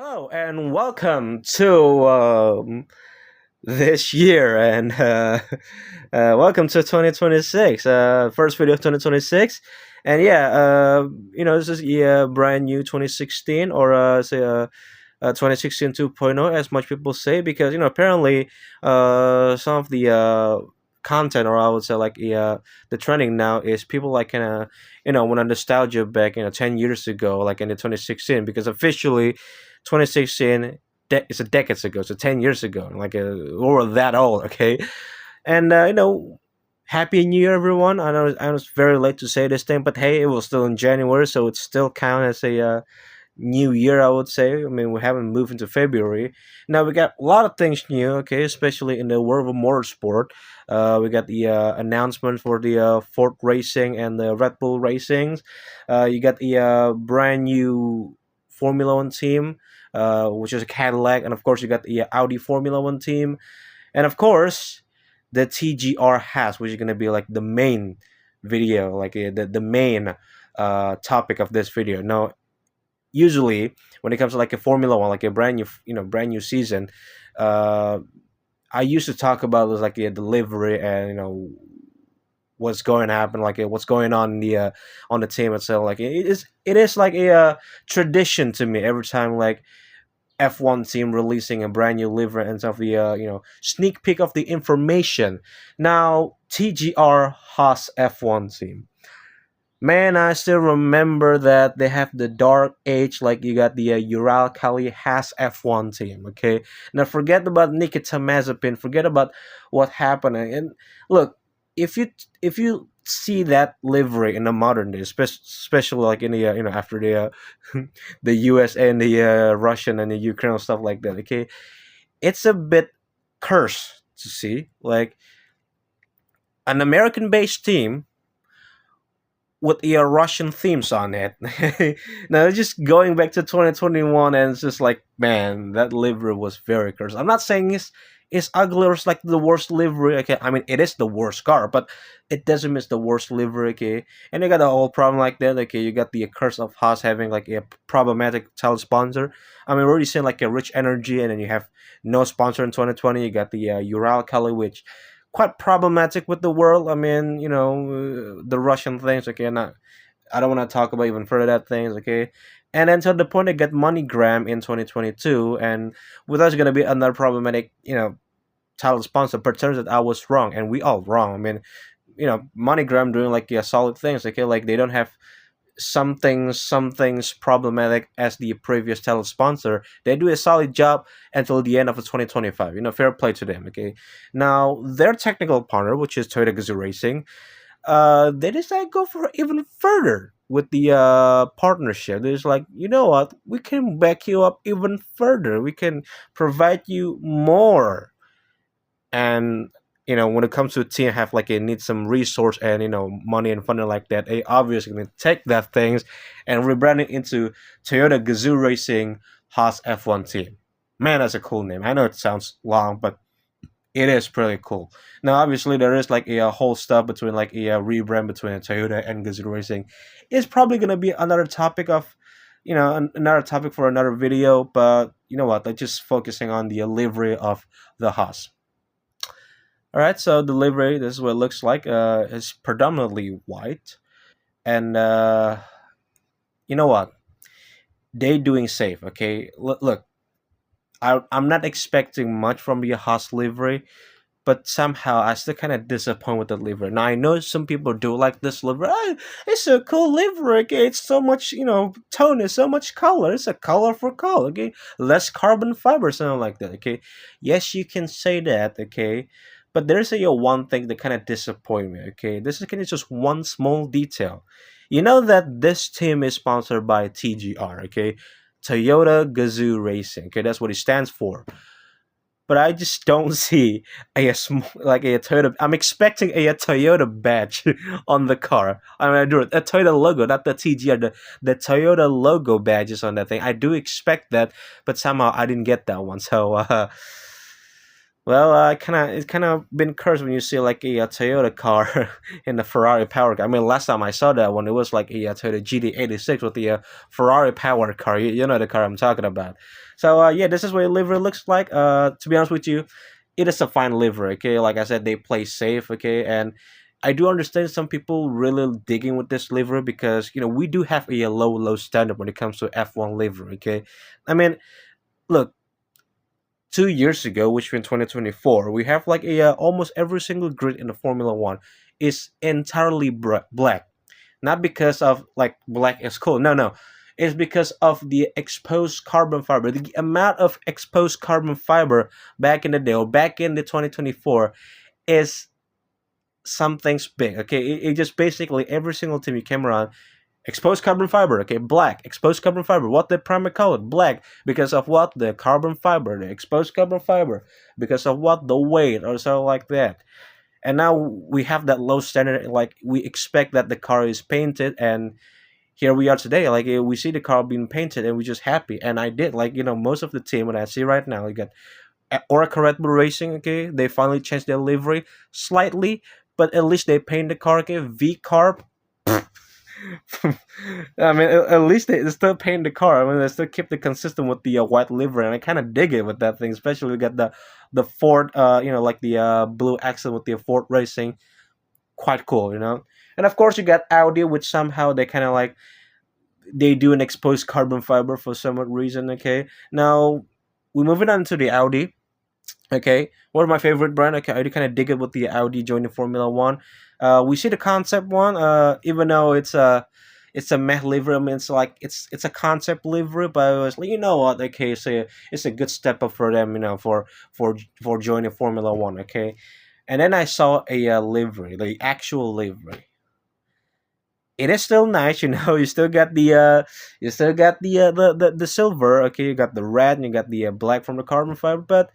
Hello and welcome to this year and welcome to 2026, first video of 2026. And yeah, this is a brand new 2016 or say 2016 2.0, as much people say, because apparently some of the content, or I would say like the trending now, is people like kind of want a nostalgia back 10 years ago, like in the 2016, because officially 2016 it's a decades ago, so 10 years ago, like or that old. Okay. And happy new year, everyone. I was very late to say this thing, but hey, it was still in January, so it still count as a new year, I would say. I mean, we haven't moved into February. Now we got a lot of things new, okay, especially in the world of motorsport. We got the announcement for the Ford Racing and the Red Bull Racings. You got the brand new Formula One team, which is a Cadillac, and of course you got the Audi Formula One team, and of course the TGR HAAS, which is gonna be like the main video, like the main topic of this video. Now, usually when it comes to like a Formula One, like a brand new season, uh, I used to talk about this like a delivery and what's going to happen, like what's going on the team itself. Like it is like a tradition to me every time like F1 team releasing a brand new livery and stuff. The sneak peek of the information. Now TGR Haas F1 team. Man, I still remember that they have the dark age, like you got the Ural Kali Haas F1 team, okay? Now forget about Nikita Mazepin, forget about what happened. And look, if you see that livery in the modern day, especially like in the after the the US and the Russian and the Ukraine and stuff like that, okay? It's a bit cursed to see like an American-based team with the Russian themes on it. Now, just going back to 2021, and it's just like, man, that livery was very cursed. I'm not saying it's ugly or it's like the worst livery. Okay, I mean it is the worst car, but it doesn't miss the worst livery. Okay, and you got a whole problem like that. Okay, you got the curse of Haas having like a problematic title sponsor. I mean, we're already seeing like a rich energy, and then you have no sponsor in 2020. You got the Ural Kali, which quite problematic with the world. I mean, the Russian things. Okay, I don't want to talk about even further that things. Okay, and then to the point they get MoneyGram in 2022, and with us gonna be another problematic, title sponsor. But turns out I was wrong, and we all wrong. I mean, MoneyGram doing like solid things. Okay, like they don't have some things problematic as the previous title sponsor. They do a solid job until the end of 2025. Fair play to them. Okay, now their technical partner, which is Toyota Gazoo Racing, they decided to go for even further with the partnership. There's like, you know what, we can back you up even further. We can provide you more. And when it comes to a team have like it needs some resource and money and funding like that, they obviously gonna take that things and rebrand it into Toyota Gazoo Racing Haas F1 team. Man, that's a cool name. I know it sounds long, but it is pretty cool. Now, obviously, there is like a whole stuff between like a rebrand between Toyota and Gazoo Racing. It's probably gonna be another topic of, another topic for another video. But you know what? Like just focusing on the livery of the Haas. All right, so the livery, this is what it looks like. It's predominantly white, and you know what? They doing safe. Okay, look, I'm not expecting much from the Haas livery, but somehow I still kind of disappoint with the livery. Now I know some people do like this livery. Oh, it's a cool livery. Okay, it's so much tone, it's so much color. It's a colorful color. Okay, less carbon fiber, something like that. Okay, yes, you can say that. Okay, but there's a one thing that kind of disappoint me. Okay, this is kind of just one small detail. You know that this team is sponsored by TGR. Okay, Toyota Gazoo Racing. Okay, that's what it stands for, but I just don't see like a Toyota. I'm expecting a Toyota badge on the car. I mean, I do a Toyota logo, not the TGR. The Toyota logo badges on that thing. I do expect that, but somehow I didn't get that one. So Well, it's kind of been cursed when you see like a Toyota car in the Ferrari power car. I mean, last time I saw that one, it was like a Toyota GT86 with the Ferrari power car. You know the car I'm talking about. So yeah, this is what a livery looks like. To be honest with you, it is a fine livery. Okay, like I said, they play safe. Okay, and I do understand some people really digging with this livery because we do have a low standard when it comes to F1 livery. Okay, I mean, look, 2 years ago, which was in 2024, we have like a almost every single grid in the Formula One is entirely black. Not because of like black is cool. No, no, it's because of the exposed carbon fiber. The amount of exposed carbon fiber back in the day or back in the 2024 is something's big. Okay, it just basically every single time you came around exposed carbon fiber, okay, black. Exposed carbon fiber. What the primer call it? Black. Because of what? The carbon fiber, the exposed carbon fiber. Because of what? The weight or so like that. And now we have that low standard. Like we expect that the car is painted, and here we are today. Like we see the car being painted, and we're just happy. And I did. Like most of the team when I see right now, you got Oracle Red Bull Racing. Okay, they finally changed their livery slightly, but at least they paint the car. Okay, V Carb. I mean, at least they still paint the car. I mean, they still keep the consistent with the white livery, and I kind of dig it with that thing. Especially we got the Ford, like the blue accent with the Ford Racing, quite cool, And of course, you got Audi, which somehow they kind of like they do an exposed carbon fiber for some reason. Okay, now we're moving on to the Audi. Okay, one of my favorite brand. Okay, I do kind of dig it with the Audi joining Formula One. We see the concept one. Even though it's a meh livery. I mean, it's a concept livery, but it was like what? Okay, so it's a good step up for them. For joining Formula One. Okay, and then I saw a livery, the actual livery. It is still nice. You still got the silver. Okay, you got the red and you got the black from the carbon fiber, but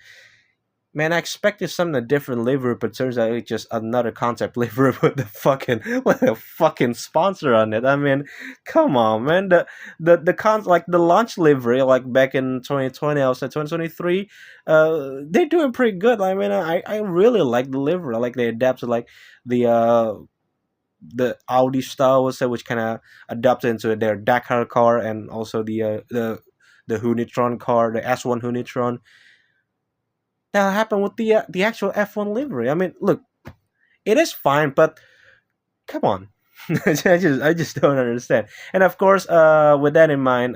man, I expected something different livery, but turns out it's just another concept livery with a fucking sponsor on it. I mean, come on, man. Like the launch livery, like back in 2020, I was at 2023. They're doing pretty good. I mean, I really like the livery. I like they adapted like the Audi style was which kind of adapted into their Dakar car and also the Hunitron car, the S1 Hunitron that happened with the actual F1 livery. I mean, look, it is fine, but come on, I just don't understand. And of course, with that in mind,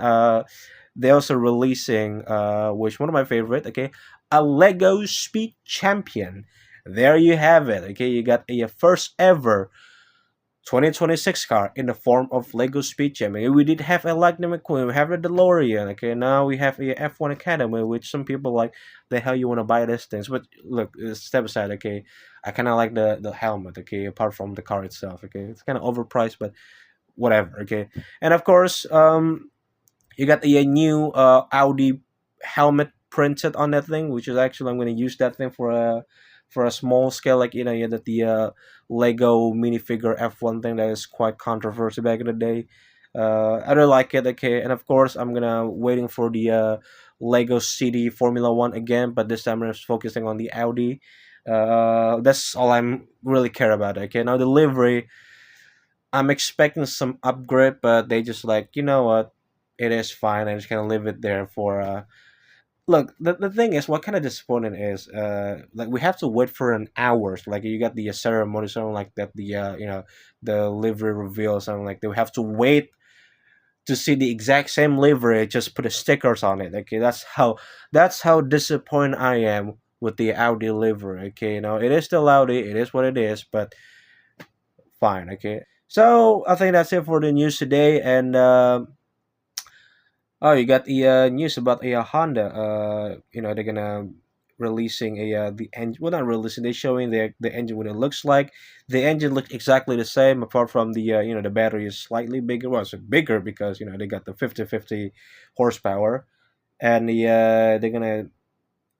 they also releasing which one of my favorite. Okay, a Lego Speed Champion. There you have it. Okay, you got a first ever 2026 car in the form of Lego Speed Champion. We did have a Lightning McQueen, we have a DeLorean, okay, now we have a F1 Academy, which some people like, the hell you want to buy these things? But look, step aside, okay, I kind of like the helmet, okay, apart from the car itself, okay, it's kind of overpriced, but whatever, okay. And of course, you got a new Audi helmet printed on that thing, which is actually I'm going to use that thing for a small scale, like you know that the Lego minifigure F1 thing that is quite controversial back in the day. I don't like it. Okay, and of course I'm gonna waiting for the Lego City Formula One again, but this time I'm just focusing on the Audi. That's all I'm really care about. Okay, now the livery, I'm expecting some upgrade, but they just like what, it is fine. I'm just gonna leave it there for look, the thing is, what kind of disappointing is, like we have to wait for an hours. Like you got the ceremony, something like that. The livery reveal, something like that. We have to wait to see the exact same livery. Just put the stickers on it. Okay, that's how disappointed I am with the Audi livery. Okay, it is still Audi. It is what it is, but fine. Okay, so I think that's it for the news today, and. Oh, you got the news about a Honda. They're gonna releasing the engine. Well, not releasing. They're showing the engine what it looks like. The engine looks exactly the same, apart from the battery is slightly bigger. Well, it's bigger because they got the 50-50 horsepower, and they're gonna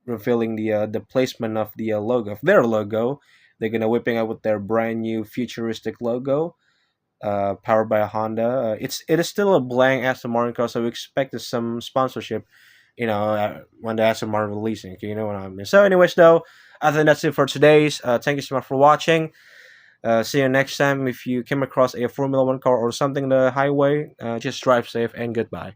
revealing the placement of the logo of their logo. They're gonna whipping out with their brand new futuristic logo powered by a Honda. It is still a blank Aston Martin car, so we expect some sponsorship when the Aston Martin releasing. You know what I mean? So, anyways, though, I think that's it for today's. Thank you so much for watching. See you next time. If you came across a Formula One car or something on the highway, just drive safe and goodbye.